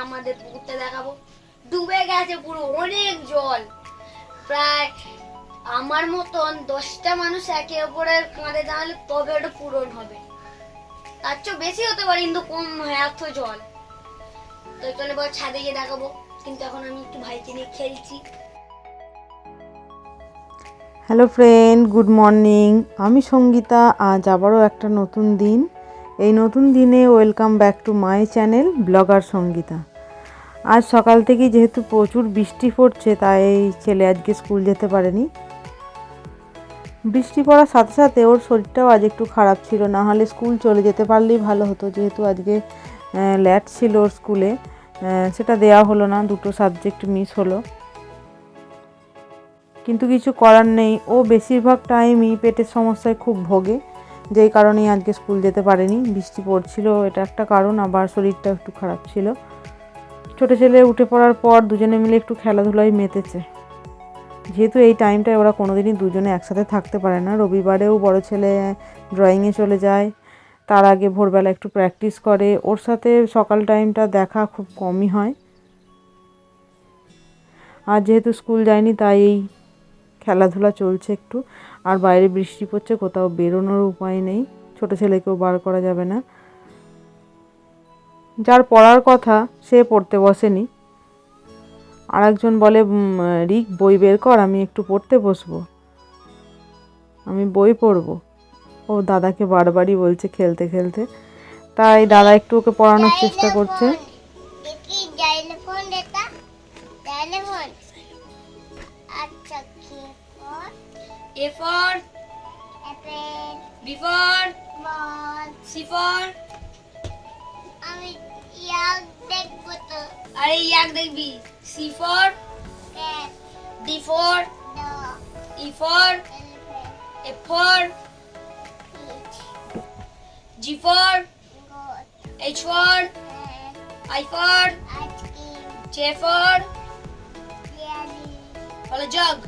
আমাদের পুকুরটা দেখাবো। ডুবে গেছে পুরো, অনেক জল। প্রায় আমার মতন 10টা মানুষ একে অপরের কাঁধে দাঁড়ালে তবে ওটা পূরণ হবে। তার চেয়ে বেশি হতে পারে কিন্তু কম নয়, এত জল। তো চলে এবার ছাদে গিয়ে দেখাবো, কিন্তু এখন আমি একটু ভাইকে নিয়ে খেলছি। Hello friend, good morning. আমি সঙ্গীতা। আজ আবারও একটা নতুন দিন। এই নতুন দিনে welcome back to my channel blogger Sangeeta. আজ সকাল থেকেই যেহেতু প্রচুর বৃষ্টি পড়ছে, তাই ছেলে আজকে স্কুল যেতে পারেনি। বৃষ্টি পড়ার সাথে সাথে ওর শরীরটাও আজ একটু খারাপ ছিল, না হলে স্কুল চলে যেতে পারলেই ভালো হতো। যেহেতু আজকে ল্যাট ছিল ওর স্কুলে, সেটা দেওয়া হলো না, দুটো সাবজেক্ট মিস হলো। কিন্তু কিছু করার নেই, ও বেশিরভাগ টাইমই পেটের সমস্যায় খুব ভোগে, যেই কারণেই আজকে স্কুল যেতে পারেনি। বৃষ্টি পড়ছিল, এটা একটা কারণ, আবার শরীরটা একটু খারাপ ছিল। ছোটো ছেলে উঠে পড়ার পর দুজনে মিলে একটু খেলাধুলায় মেতেছে। যেহেতু এই টাইমটায় ওরা কোনোদিনই দুজনে একসাথে থাকতে পারে না। রবিবারেও বড় ছেলে ড্রয়িংয়ে চলে যায়, তার আগে ভোরবেলা একটু প্র্যাকটিস করে। ওর সাথে সকাল টাইমটা দেখা খুব কমই হয়। আর যেহেতু স্কুল যায়নি, তাই এই খেলাধুলা চলছে একটু। আর বাইরে বৃষ্টি পড়ছে, কোথাও বেরোনোর উপায় নেই, ছোট ছেলেকেও বার করা যাবে না। যার পড়ার কথা সে পড়তে বসেনি। আর একজন বলে, রিক বই বের কর, আমি একটু পড়তে বসবো, আমি বই পড়বো। ও দাদাকে বারবারই বলছে খেলতে খেলতে, তাই দাদা একটু ওকে পড়ানোর চেষ্টা করছে। A for apple, B for ball, C for আমি ইয়াক দেখব তো। আরে ইয়াক দেখবি। C for cat, D for dog, E for elephant, F for fish, G for goat, H for I for ice cream, J for jelly, follow jug,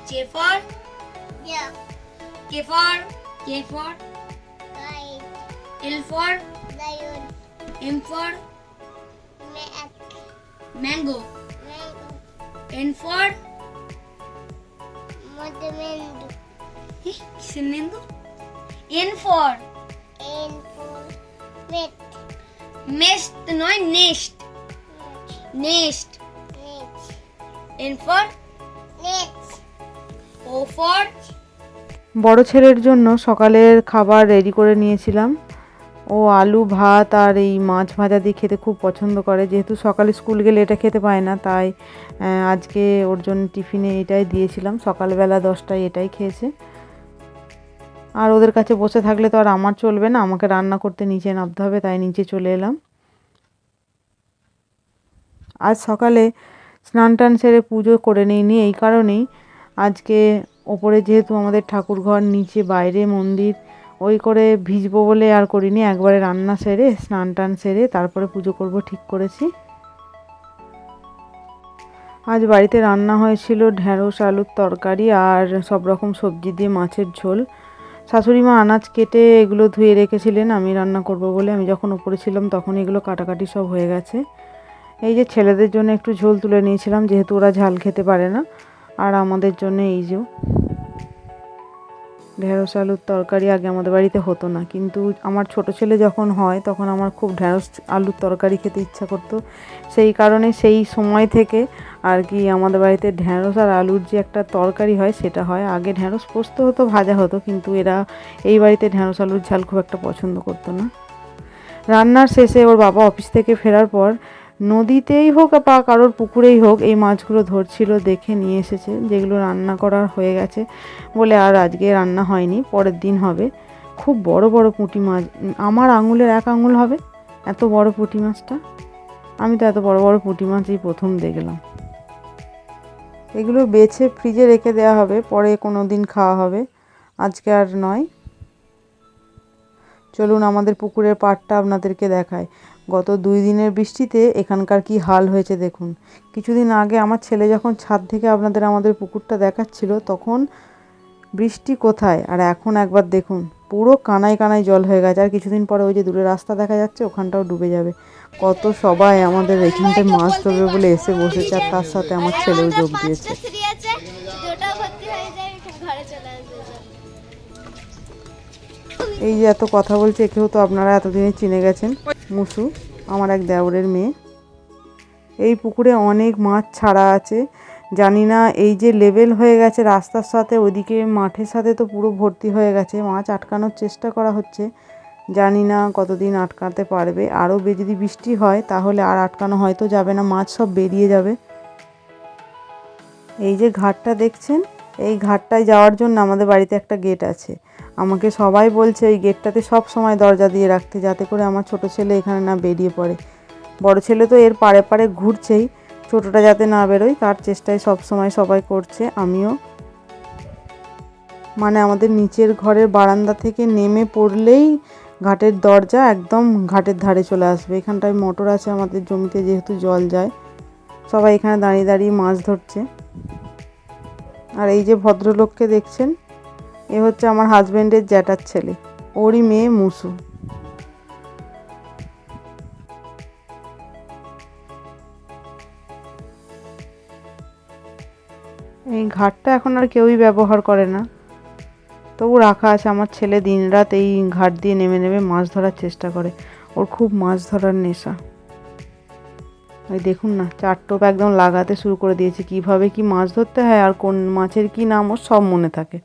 J for jug, K for kite, L for lion, M for mango, N for mothermendo, কিসের নেন্দু? N for nest নয়, nest, N for nest, O for বড় ছেলের জন্য সকালের খাবার ready করে নিয়েছিলাম। ও আলু ভাত আর এই মাছ ভাজা দিয়ে খেতে খুব পছন্দ করে। যেহেতু সকালে স্কুল গেলে এটা খেতে পায় না, তাই আজকে ওর জন্য টিফিনে এটাই দিয়েছিলাম। সকালবেলা 10টায় এটাই খেয়েছে। আর ওদের কাছে বসে থাকলে তো আর আমার চলবে না, আমাকে রান্না করতে নিচে নামতে হবে, তাই নিচে চলে এলাম। আজ সকালে স্নান টান সেরে পুজো করে নিইনি, এই কারণেই আজকে ওপরে যেহেতু আমাদের ঠাকুরঘর, নিচে বাইরে মন্দির, ওই করে ভিজবো বলে আর করিনি। একবারে রান্না সেরে স্নান টান সেরে তারপরে পুজো করব ঠিক করেছি। আজ বাড়িতে রান্না হয়েছিল ঢ্যাঁড়স আলুর তরকারি আর সব রকম সবজি দিয়ে মাছের ঝোল। শাশুড়ি মা আনাজ কেটে এগুলো ধুয়ে রেখেছিলেন আমি রান্না করব বলে। আমি যখন উপরে ছিলাম তখন এগুলো কাটাকাটি সব হয়ে গেছে। এই যে ছেলেদের জন্য একটু ঝোল তুলে নিয়েছিলাম, যেহেতু ওরা ঝাল খেতে পারে না। আর আমাদের জন্য এই যে ঢ্যাঁড়স আলুর তরকারি আগে আমাদের বাড়িতে হতো না, কিন্তু আমার ছোট ছেলে যখন হয় তখন আমার খুব ঢ্যাঁড়স আলুর তরকারি খেতে ইচ্ছা করতো। সেই কারণে সেই সময় থেকে আর কি আমাদের বাড়িতে ঢ্যাঁড়স আর আলুর যে একটা তরকারি হয় সেটা হয়। আগে ঢ্যাঁড়স পোস্ত হতো, ভাজা হতো, কিন্তু এরা এই বাড়িতে ঢ্যাঁড়স আলুর ঝাল খুব একটা পছন্দ করতো না। রান্নার শেষে ওর বাবা অফিস থেকে ফেরার পর নদীতেই হোক বা কারোর পুকুরেই হোক এই মাছগুলো ধরছিল, দেখে নিয়ে এসেছে। যেগুলো রান্না করার হয়ে গেছে বলে আর আজকে রান্না হয়নি, পরের দিন হবে। খুব বড় বড় পুঁটি মাছ, আমার আঙুলের 1 আঙুল হবে এত বড় পুঁটি মাছটা। আমি তো এত বড় বড় পুঁটি মাছ এই প্রথম দেখলাম। এগুলো বেছে ফ্রিজে রেখে দেওয়া হবে, পরে কোনো দিন খাওয়া হবে, আজকে আর নয়। চলুন আমাদের পুকুরের পাড়টা আপনাদেরকে দেখায়। গত 2 দিনের বৃষ্টিতে এখানকার কি হাল হয়েছে দেখুন। কিছুদিন আগে আমার ছেলে যখন ছাদ থেকে আমাদের পুকুরটা দেখাচ্ছিল, তখন বৃষ্টি কোথায়, আর এখন একবার দেখুন পুরো কানায় কানায় জল হয়ে গেছে। আর কিছুদিন পরে ওই যে দূরে রাস্তা দেখা যাচ্ছে ওখানটাও ডুবে যাবে। কত সবাই আমাদের এখানটায় মাছ ধরবে বলে এসে বসেছে, আর তার সাথে আমার ছেলেও যোগ দিয়েছে। এই যে এত কথা বলছে, একেও তো আপনারা এতদিনে চিনে গেছেন, মুসু, আমার এক দেওরের মেয়ে। এই পুকুরে অনেক মাছ ছাড়া আছে, জানি না এই যে লেভেল হয়ে গেছে রাস্তার সাথে, ওইদিকে মাঠের সাথে তো পুরো ভর্তি হয়ে গেছে। মাছ আটকানোর চেষ্টা করা হচ্ছে, জানি না কতদিন আটকাতে পারবে। আরও যদি বৃষ্টি হয় তাহলে আর আটকানো হয়তো যাবে না, মাছ সব বেরিয়ে যাবে। এই যে ঘাটটা দেখছেন, এই ঘাটটায় যাওয়ার জন্য আমাদের বাড়িতে একটা গেট আছে। আমাকে সবাই বলছে ওই গেটটাতে সব সময় দরজা দিয়ে রাখতে, যাতে করে আমার ছোট ছেলে এখানে না বেরিয়ে পড়ে। বড় ছেলে তো এর পাড়ে পাড়ে ঘুরছেই, ছোটটা যাতে না বেরোয় তার চেষ্টায় সব সময় সবাই করছে, আমিও। মানে আমাদের নিচের ঘরের বারান্দা থেকে নেমে পড়লেই ঘাটের দরজা একদম ঘাটের ধারে চলে আসবে। এখানটায় মোটর আছে আমাদের জমিতে, যেহেতু জল যায়, সবাই এখানে দাঁড়িয়ে দাঁড়িয়ে মাছ ধরছে। আর এই যে ভদ্রলোককে দেখছেন, এ হচ্ছে আমার হাজব্যান্ডের জ্যাঠার ছেলে, ওরই মেয়ে মুসু। এই ঘাটটা এখন আর কেউই ব্যবহার করে না, তবু রাখা আছে। আমার ছেলে দিনরাত এই ঘাট দিয়ে নেমে নেমে মাছ ধরার চেষ্টা করে, ওর খুব মাছ ধরার নেশা। ওই দেখুন না, চার টোপ একদম লাগাতে শুরু করে দিয়েছে, কিভাবে কি মাছ ধরতে হয় আর কোন মাছের কি নাম ওর সব মনে থাকে।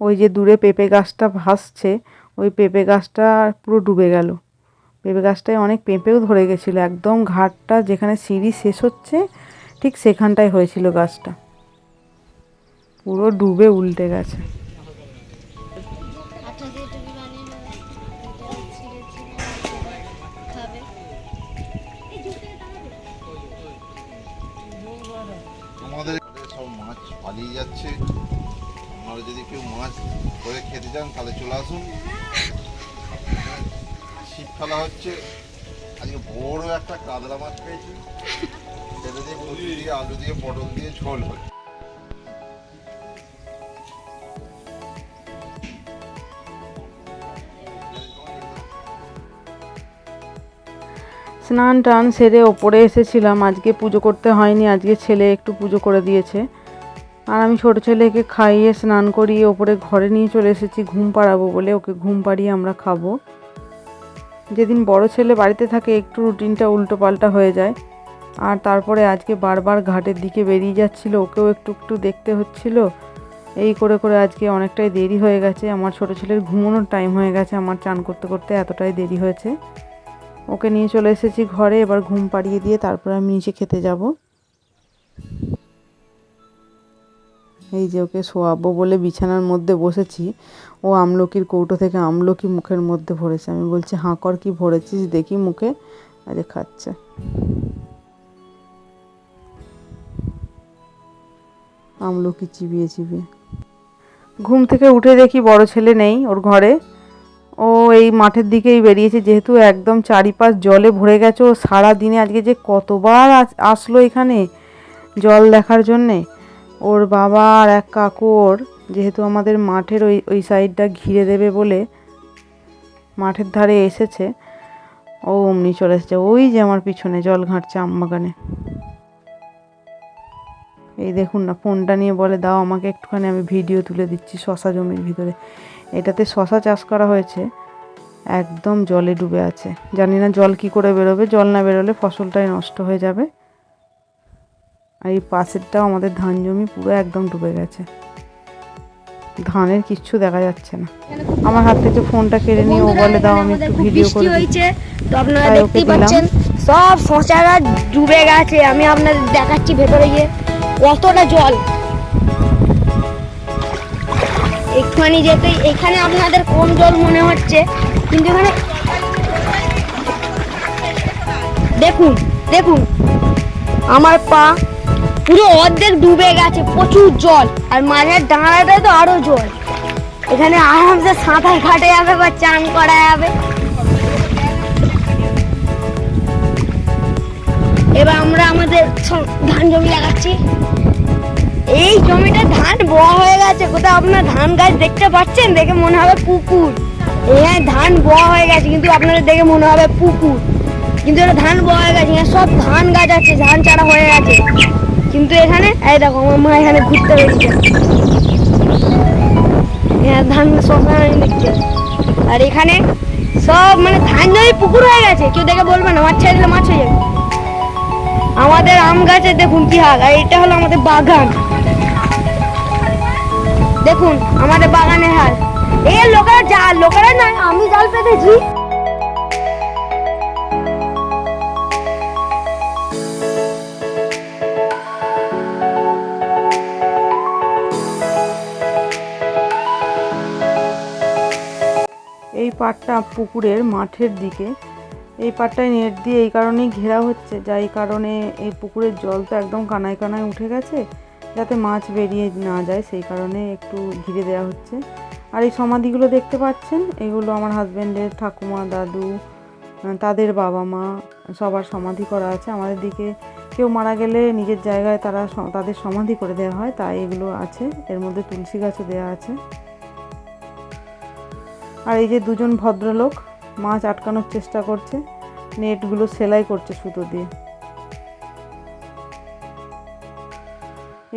ওই যে দূরে পেঁপে গাছটা ভাসছে, ওই পেঁপে গাছটা পুরো ডুবে গেল। পেঁপে গাছটায় অনেক পেঁপেও ধরে গেছিলো, একদম ঘাটটা যেখানে সিঁড়ি শেষ হচ্ছে ঠিক সেখানটায় হয়েছিল গাছটা, পুরো ডুবে উল্টে গেছে। আমাদের সব মাছ পালিয়ে যাচ্ছে, আপনারা যদি কেউ মাছ ধরে খেতে চান তাহলে চলে আসুন। ছিপ ফেলা হচ্ছে, আজকে বড় একটা কাতলা মাছ পেয়েছি, সেটা দিয়ে কচু দিয়ে আলু দিয়ে পটল দিয়ে ঝোল হয়। স্নান টান সেরে ওপরে এসেছিলাম, আজকে পুজো করতে হয়নি, আজকে ছেলে একটু পুজো করে দিয়েছে। আর আমি ছোট ছেলেকে খাইয়ে স্নান করিয়ে ওপরে ঘরে নিয়ে চলে এসেছি ঘুম পাড়াবো বলে, ওকে ঘুম পাড়িয়ে আমরা খাবো। যেদিন বড় ছেলে বাড়িতে থাকে একটু রুটিনটা উল্টো পাল্টা হয়ে যায়। আর তারপরে আজকে বারবার ঘাটের দিকে বেরিয়ে যাচ্ছিল, ওকেও একটু একটু দেখতে হচ্ছিল। এই করে করে আজকে অনেকটাই দেরি হয়ে গেছে, আমার ছোট ছেলের ঘুমানোর টাইম হয়ে গেছে, আমার চান করতে করতে এতটাই দেরি হয়েছে। ওকে নিয়ে চলে এসেছি ঘরে, এবার ঘুম পাড়িয়ে দিয়ে তারপরে আমি নিচে খেতে যাব। এই যে ওকে শোয়াবো বলে বিছানার মধ্যে বসেছি, ও আমলকির কৌটো থেকে আমলকি মুখের মধ্যে ভরেছে। আমি বলছি হাঁ কর, কি ভরেছিস দেখি মুখে। আরে খাচ্ছে। আমলকি চিবিয়ে চিবিয়ে। ঘুম থেকে উঠে দেখি বড় ছেলে নেই ওর ঘরে, ও এই মাঠের দিকেই বেরিয়েছে, যেহেতু একদম চারিপাশ জলে ভরে গেছে। ও সারাদিনে আজকে যে কতবার আসলো এখানে জল দেখার জন্যে। ওর বাবা আর এক কাকুর, যেহেতু আমাদের মাঠের ওই সাইডটা ঘিরে দেবে বলে মাঠের ধারে এসেছে, ও অমনি চলে এসেছে। ওই যে আমার পিছনে জল ঘাঁটছে আমবাগানে। এই দেখুন না, ফোনটা নিয়ে বলে দাও আমাকে একটুখানি, আমি ভিডিও তুলে দিচ্ছি শশা জমির ভিতরে। এটাতে শশা চাষ করা হয়েছে, একদম জলে ডুবে আছে। জানি না জল কি করে বেরোবে, জল না বেরোলে ফসলটাই নষ্ট হয়ে যাবে। আর এই পাশেরটাও আমাদের ধান জমি পুরো একদম ডুবে গেছে, ধানের কিচ্ছু দেখা যাচ্ছে না। আমার হাত থেকে ফোনটা কেড়ে নিয়ে ও বলে দাও আমি একটু ভিডিও করে দিচ্ছি। তো আপনারা দেখতেই পাচ্ছেন সব শসাটা ডুবে গেছে। আমি আপনাদের দেখাচ্ছি ভেতরে গিয়ে কতটা জল। একটুখানি যেতে এখানে আপনাদের কম জল মনে হচ্ছে, কিন্তু এখানে দেখুন দেখুন আমার পা পুরো অর্ধেক ডুবে গেছে, প্রচুর জল। আর মাঝের ডাঙাটায় তো আরো জল। এখানে আরামসে সাঁতার কাটা যাবে বা চান করা যাবে। এবার আমরা আমাদের ধান জমি লাগাচ্ছি। এই জমিটা ধান বোয়া হয়ে গেছে। কোথাও আপনার ধান গাছ দেখতে পাচ্ছেন? দেখে মনে হবে পুকুর। এখানে ধান বোয়া হয়ে গেছে, কিন্তু আপনাদের দেখে মনে হবে পুকুর, কিন্তু এটা ধান বোয়া হয়ে গেছে। এখানে সব ধান গাছ আছে, ধান চারা হয়ে গেছে। কিন্তু এখানে এই দেখো, আমার মা এখানে ঘুরতে বেরিয়েছে। হ্যাঁ, ধান শ্মশান দেখতে। আর এখানে সব মানে ধান জমি পুকুর হয়ে গেছে। কেউ দেখে বলবে না, মাছ ছেড়ে দিলে মাছ হয়ে যাবে। আমাদের আম গাছে দেখুন কি হাল। আর এটা হলো আমাদের বাগান। দেখুন আমাদের বাগানের হাল। এই লোকেরা নয়, আমি জাল পেতেছি। এই পাড়টা পুকুরের মাঠের দিকে। এই পাড়টায় নেট দিয়ে এই কারণেই ঘেরা হচ্ছে, যাই কারণে এই পুকুরের জল তো একদম কানায় কানায় উঠে গেছে, যাতে মাছ বেরিয়ে না যায় সেই কারণে একটু ঘিরে দেওয়া হচ্ছে। আর এই সমাধিগুলো দেখতে পাচ্ছেন, এগুলো আমার হাজব্যান্ডের ঠাকুমা, দাদু, তাদের বাবা মা সবার সমাধি করা আছে। আমাদের দিকে কেউ মারা গেলে নিজের জায়গায় তাদের সমাধি করে দেওয়া হয়, তাই এগুলো আছে। এর মধ্যে তুলসী গাছও দেওয়া আছে। আর এই যে দুজন ভদ্রলোক মাছ আটকানোর চেষ্টা করছে, নেটগুলো সেলাই করছে সুতো দিয়ে।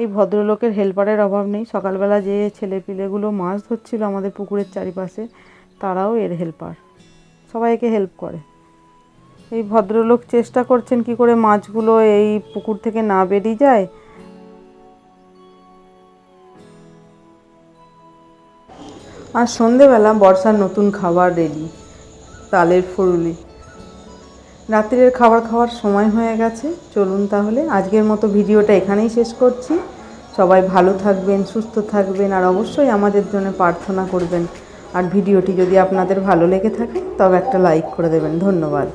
এই ভদ্রলোকের হেল্পারের অভাব নেই। সকালবেলা যে ছেলেপিলেগুলো মাছ ধরছিল আমাদের পুকুরের চারিপাশে, তারাও এর হেল্পার, সবাইকে হেল্প করে। এই ভদ্রলোক চেষ্টা করছেন কি করে মাছগুলো এই পুকুর থেকে না বেরিয়ে যায়। আর সন্ধেবেলা বর্ষার নতুন খাবার রেডি, তালের ফুলুরি। রাত্রের খাবার খাওয়ার সময় হয়ে গেছে। চলুন তাহলে আজকের মতো ভিডিওটা এখানেই শেষ করছি। সবাই ভালো থাকবেন, সুস্থ থাকবেন, আর অবশ্যই আমাদের জন্য প্রার্থনা করবেন। আর ভিডিওটি যদি আপনাদের ভালো লেগে থাকে তবে একটা লাইক করে দেবেন। ধন্যবাদ।